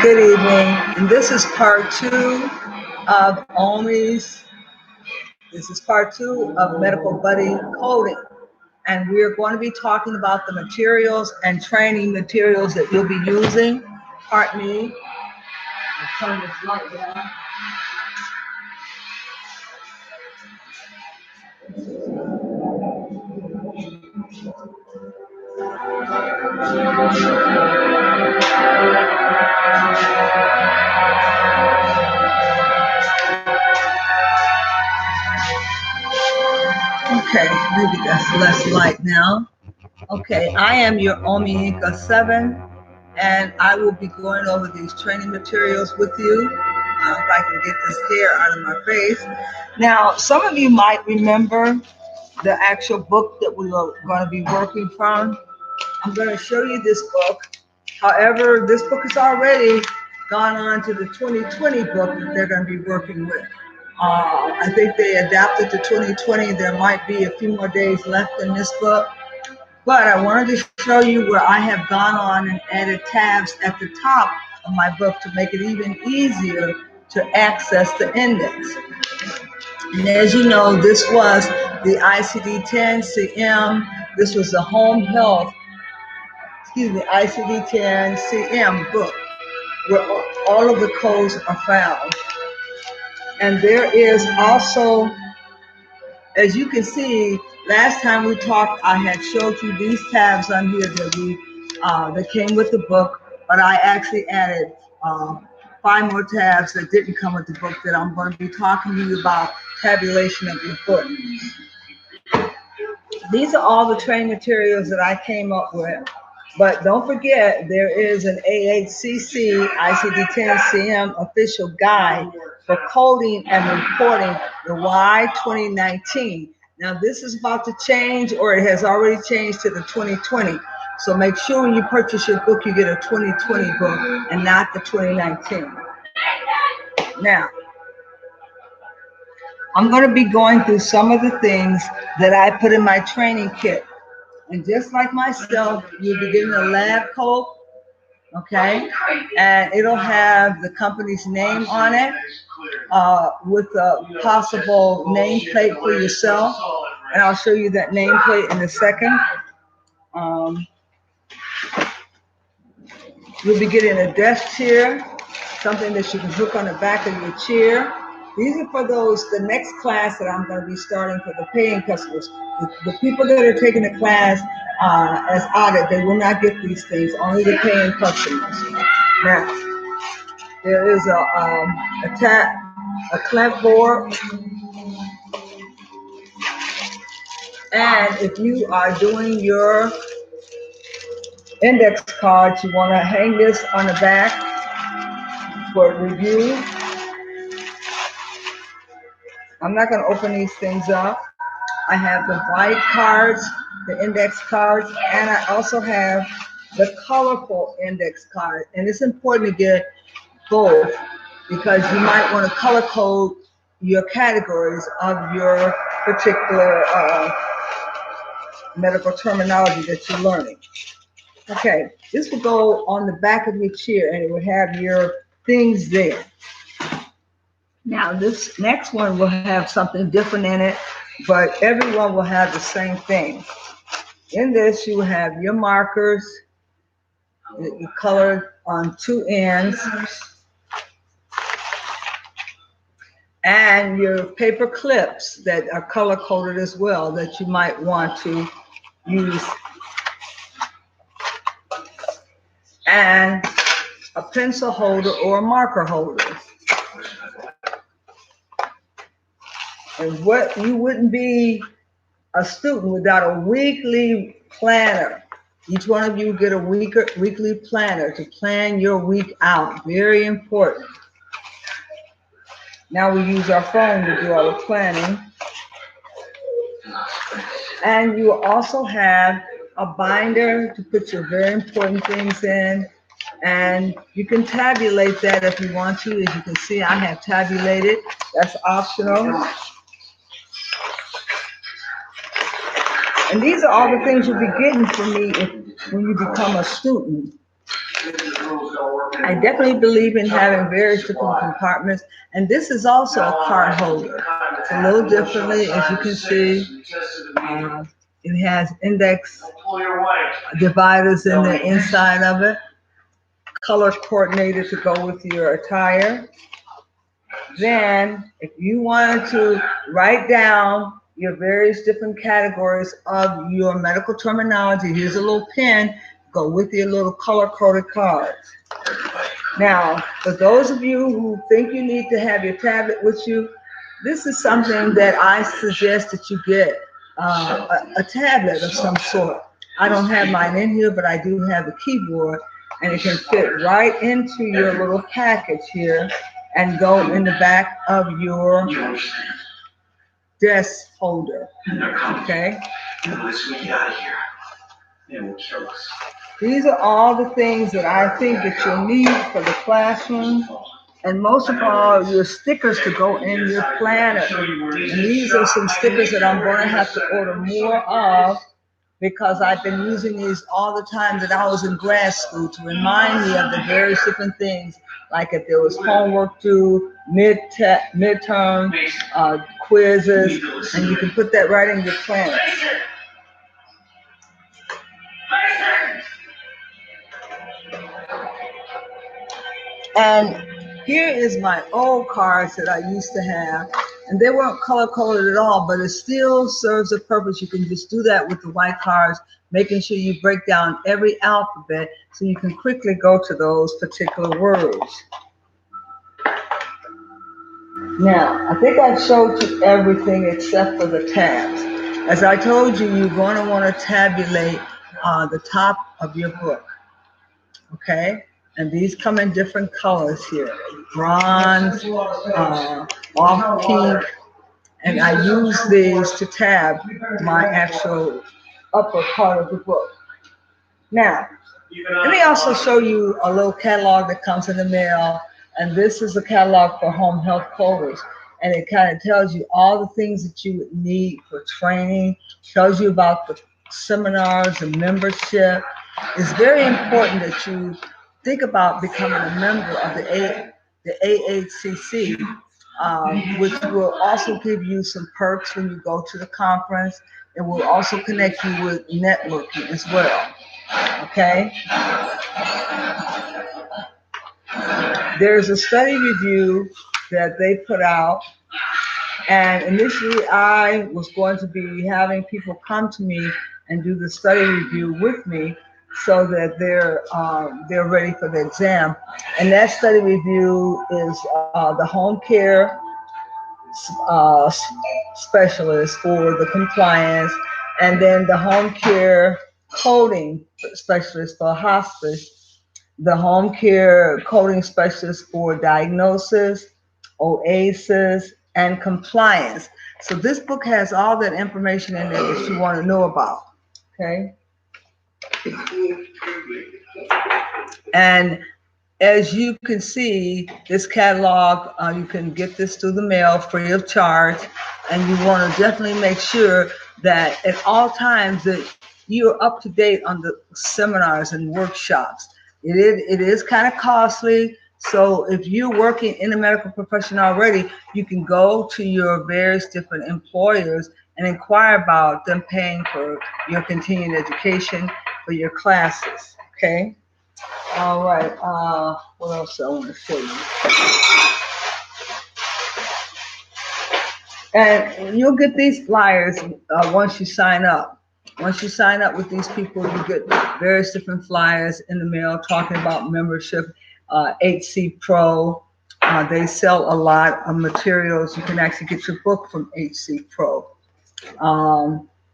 Good evening, and this is part two of Omi'S. This is part two of Medical Buddy Coding, and we are going to be talking about the materials and training materials that you'll be using. Pardon me. I'll turn this light down. Okay, maybe that's less light now. Okay, I am your Omi'S 7, and I will be going over these training materials with you. If I can get this hair out of my face. Now, some of you might remember the actual book that we are going to be working from. I'm going to show you this book. However, this book has already gone on to the 2020 book that they're going to be working with. I think they adapted to 2020. There might be a few more days left in this book. But I wanted to show you where I have gone on and added tabs at the top of my book to make it even easier to access the index. And as you know, this was the ICD-10-CM. This was the Home Health, ICD-10-CM book, where all of the codes are found. And there is also, as you can see, last time we talked, I had showed you these tabs on here that came with the book, but I actually added 5 more tabs that didn't come with the book that I'm going to be talking to you about tabulation of your book. These are all the training materials that I came up with, but don't forget there is an AHCC ICD-10-CM official guide for coding and reporting the Y 2019. Now this is about to change, or it has already changed to the 2020. So make sure when you purchase your book, you get a 2020 book and not the 2019. Now, I'm going to be going through some of the things that I put in my training kit. And just like myself, you'll be getting a lab coat, okay? And it'll have the company's name on it with a possible nameplate for yourself. And I'll show you that nameplate in a second. You'll be getting a desk chair, something that you can hook on the back of your chair. These are for the next class that I'm going to be starting for the paying customers. The people that are taking the class as audit, they will not get these things, only the paying customers. Now, there is a clapboard. And if you are doing your index cards, you want to hang this on the back for review. I'm not going to open these things up. I have the white cards, the index cards, and I also have the colorful index card. And it's important to get both because you might want to color code your categories of your particular medical terminology that you're learning. Okay, this will go on the back of your chair and it will have your things there. Now this next one will have something different in it, but everyone will have the same thing. In this, you will have your markers that you colored on 2 ends, and your paper clips that are color coded as well that you might want to use, and a pencil holder or a marker holder. And what you wouldn't be a student without a weekly planner. Each one of you get a weekly planner to plan your week out. Very important. Now we use our phone to do all the planning. And you will also have a binder to put your very important things in. And you can tabulate that if you want to. As you can see, I have tabulated. That's optional. And these are all the things you'll be getting from me when you become a student. I definitely believe in having various different compartments, and this is also a card holder. It's a little differently, as you can see. Uh, it has index dividers in the inside of it, color coordinated to go with your attire. Then, if you wanted to write down your various different categories of your medical terminology, here's a little pen, go with your little color-coded cards. Now, for those of you who think you need to have your tablet with you, this is something that I suggest that you get a tablet of some sort. I don't have mine in here, but I do have the keyboard, and it can fit right into your little package here and go in the back of your desk holder. Okay? These are all the things that I think that you'll need for the classroom, and most of all, your stickers to go in your planner. And these are some stickers that I'm going to have to order more of, because I've been using these all the time that I was in grad school to remind me of the various different things, like if there was homework due, midterm, quizzes, and you can put that right in your planner. And here is my old cards that I used to have, and they weren't color-coded at all, but it still serves a purpose. You can just do that with the white cards, making sure you break down every alphabet so you can quickly go to those particular words. Now, I think I've showed you everything except for the tabs. As I told you, you're going to want to tabulate the top of your book, okay? And these come in different colors here, bronze, off pink, and I use these to tab my actual upper part of the book. Now, let me also show you a little catalog that comes in the mail, and this is a catalog for home health coders, and it kind of tells you all the things that you would need for training, tells you about the seminars and membership. It's very important that you think about becoming a member of the AHCC, which will also give you some perks when you go to the conference. It will also connect you with networking as well. Okay? There's a study review that they put out, and initially I was going to be having people come to me and do the study review with me so that they're ready for the exam. And that study review is the home care uh, specialist for the compliance, and then the home care coding specialist for hospice, the home care coding specialist for diagnosis, OASIS, and compliance. So this book has all that information in there that you want to know about, okay? And as you can see, this catalog, you can get this through the mail free of charge, and you want to definitely make sure that at all times that you're up to date on the seminars and workshops. It is kind of costly, so if you're working in the medical profession already, you can go to your various different employers and inquire about them paying for your continuing education for your classes, okay? All right, what else I want to show you? And you'll get these flyers once you sign up. Once you sign up with these people, you get various different flyers in the mail talking about membership. HC Pro, they sell a lot of materials. You can actually get your book from HC Pro.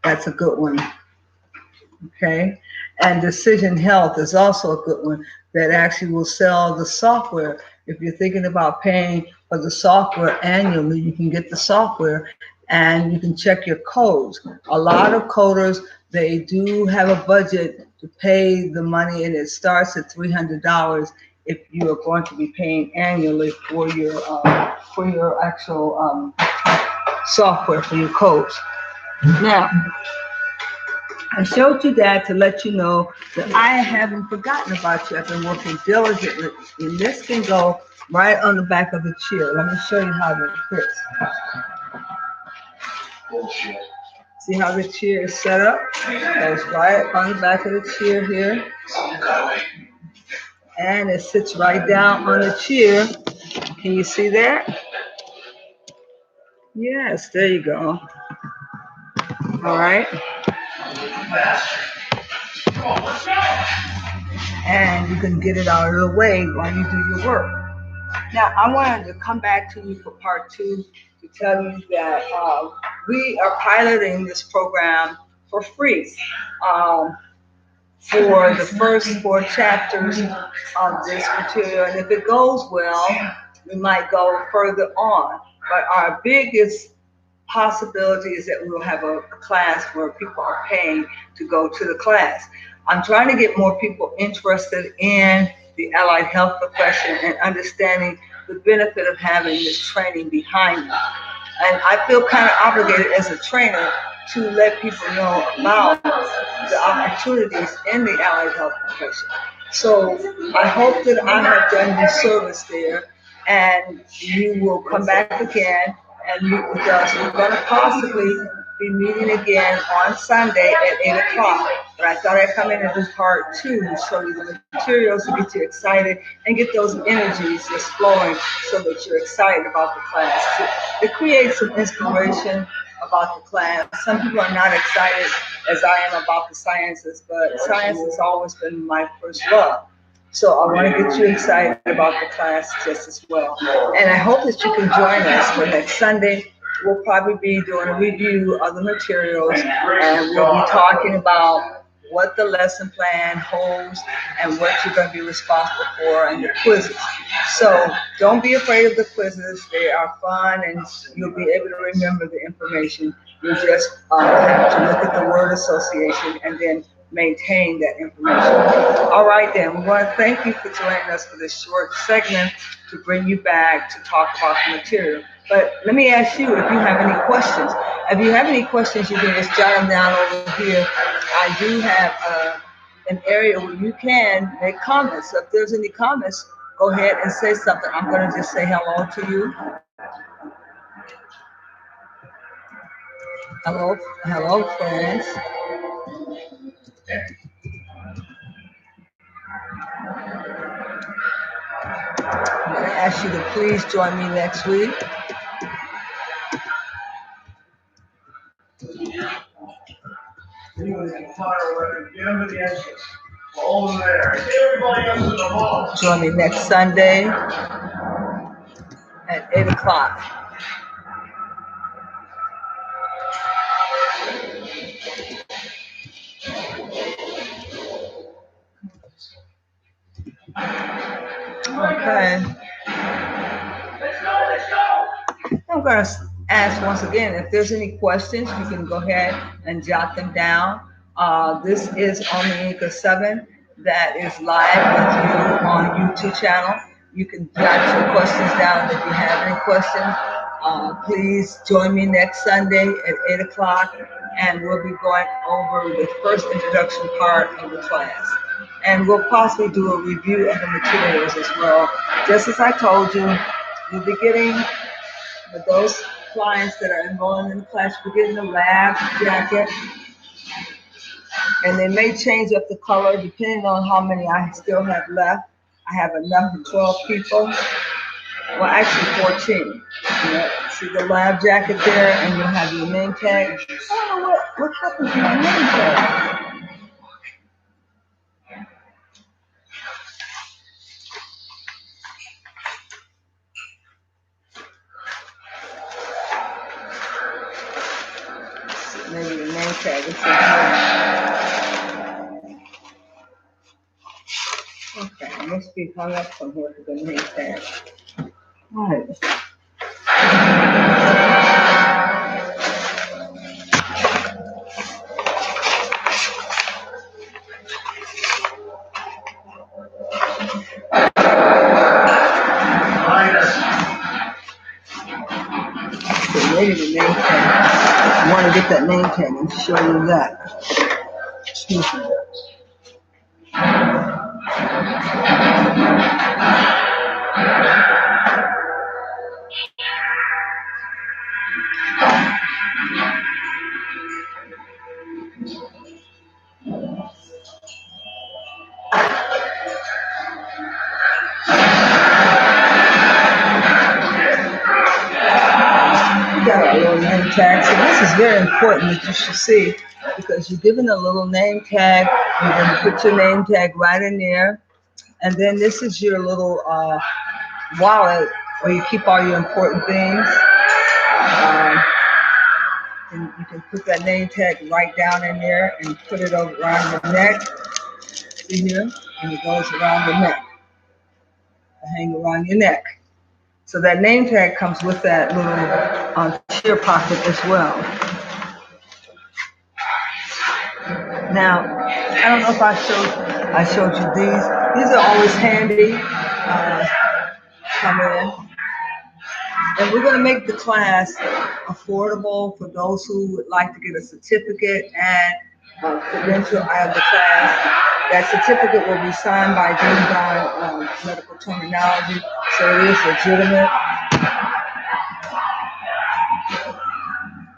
That's a good one. Okay, and Decision Health is also a good one that actually will sell the software. If you're thinking about paying for the software annually, you can get the software and you can check your codes. A lot of coders, they do have a budget to pay the money, and it starts at $300 if you are going to be paying annually for your actual software for your codes. Now, I showed you that to let you know that I haven't forgotten about you. I've been working diligently. And this can go right on the back of the chair. Let me show you how that fits. See how the chair is set up? It goes right on the back of the chair here. And it sits right down on the chair. Can you see that? Yes, there you go. All right. And you can get it out of the way while you do your work. Now, I wanted to come back to you for part 2 to tell you that we are piloting this program for free for the first 4 chapters of this material. And if it goes well, we might go further on. But our biggest possibility is that we'll have a class where people are paying to go to the class. I'm trying to get more people interested in the allied health profession and understanding the benefit of having this training behind me. And I feel kind of obligated as a trainer to let people know about the opportunities in the allied health profession. So I hope that I have done you service there, and you will come back again and meet with us. We're going to possibly be meeting again on Sunday at 8 o'clock. But I thought I'd come in and do part 2 to show you the materials to get you excited and get those energies just flowing so that you're excited about the class. It creates some inspiration about the class. Some people are not excited as I am about the sciences, but science has always been my first love. So I want to get you excited about the class just as well. And I hope that you can join us for next Sunday. We'll probably be doing a review of the materials, and we'll be talking about what the lesson plan holds and what you're going to be responsible for, and the quizzes. So don't be afraid of the quizzes. They are fun, and you'll be able to remember the information. You just have to look at the word association and then maintain that information. All right, then. We want to thank you for joining us for this short segment to bring you back to talk about the material. But let me ask you if you have any questions. If you have any questions, you can just jot them down over here. I do have an area where you can make comments. So if there's any comments, go ahead and say something. I'm going to just say hello to you. Hello, friends. I'm going to ask you to please join me next week. Join me next Sunday at 8 o'clock. Okay. I'm going to ask once again, if there's any questions, you can go ahead and jot them down. This is Omi'S 7 that is live with you on YouTube channel. You can jot your questions down if you have any questions. Please join me next Sunday at 8 o'clock, and we'll be going over the first introduction part of the class. And we'll possibly do a review of the materials as well. Just as I told you, you'll be getting, for those clients that are enrolling in the class, you're getting a lab jacket. And they may change up the color depending on how many I still have left. I have enough for 12 people. Well, actually 14. See the lab jacket there, and you'll have your name tag. Oh, what happened to my name tag? Maybe the name tag is in here. Okay, I must be hung up somewhere for the name tag. All right. Maybe the name tag. I want to get that name tag and show you that. Excuse me. Got our little name tag. So this is very important that you should see because you're given a little name tag. You're going to put your name tag right in there. And then this is your little wallet where you keep all your important things. And you can put that name tag right down in there and put it over around your neck. See here? And it goes around your neck. Hang around your neck. So that name tag comes with that little tear pocket as well. Now, I don't know if I showed you these. These are always handy. Come in. And we're going to make the class affordable for those who would like to get a certificate and a credential out of the class. That certificate will be signed by Dean Don Medical Terminology, so it is legitimate.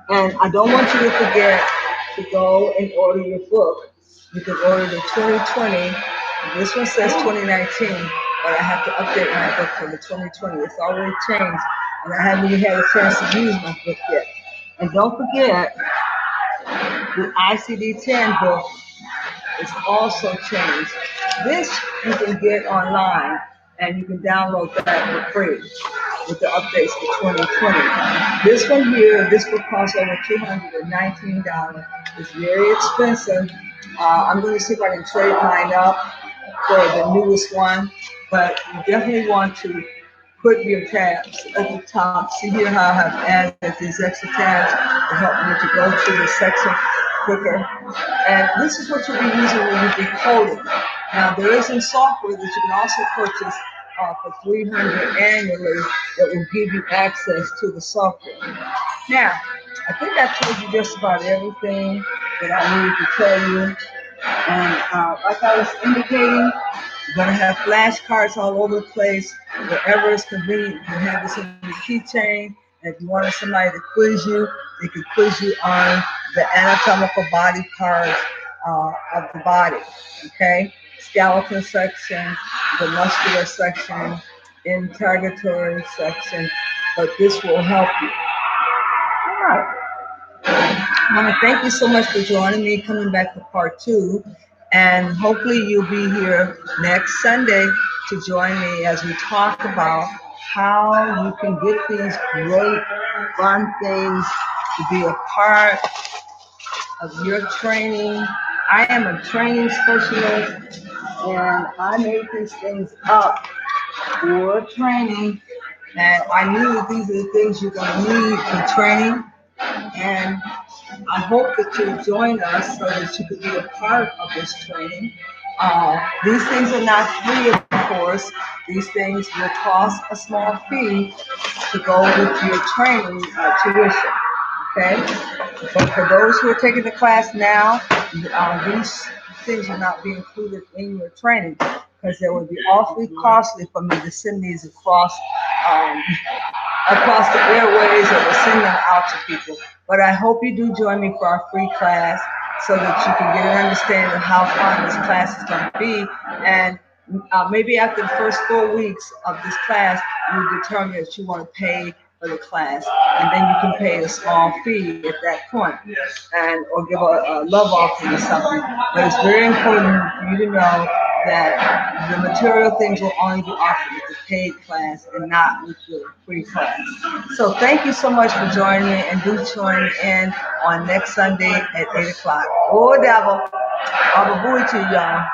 And I don't want you to forget to go and order your book. You can order the 2020. This one says 2019, but I have to update my book for the 2020. It's already changed, and I haven't even had a chance to use my book yet. And don't forget, the ICD-10 book is also changed. This you can get online, and you can download that for free with the updates for 2020. This one here, this book costs over $219. It's very expensive. I'm going to see if I can trade mine up for the newest one, but you definitely want to put your tabs at the top. See here how I have added these extra tabs to help you to go to the section quicker. And this is what you'll be using when you be coding. Now, there is some software that you can also purchase for $300 annually that will give you access to the software. Now, I think I told you just about everything that I needed to tell you. And like I was indicating, you're going to have flashcards all over the place. Wherever it's convenient, you can have this in your keychain. And if you wanted somebody to quiz you, they could quiz you on the anatomical body parts of the body. Okay? Skeleton section, the muscular section, interrogatory section. But this will help you. All right. I want to thank you so much for joining me, coming back for part 2. And hopefully you'll be here next Sunday to join me as we talk about how you can get these great, fun things to be a part of your training. I am a training specialist, and I made these things up for training. And I knew that these are the things you're going to need for training. And I hope that you'll join us so that you can be a part of this training. These things are not free, of course. These things will cost a small fee to go with your training tuition. Okay? But for those who are taking the class now, these things will not be included in your training because it would be awfully costly for me to send these across the airways or to send them out to people. But I hope you do join me for our free class so that you can get an understanding of how fun this class is going to be. And maybe after the first 4 weeks of this class, you determine that you want to pay for the class. And then you can pay a small fee at that point, and or give a love offering or something. But it's very important for you to know that the material things will only be offered with the paid class and not with the free class. So thank you so much for joining me, and do join in on next Sunday at 8 o'clock. Oh, devil. Baba Booey to y'all.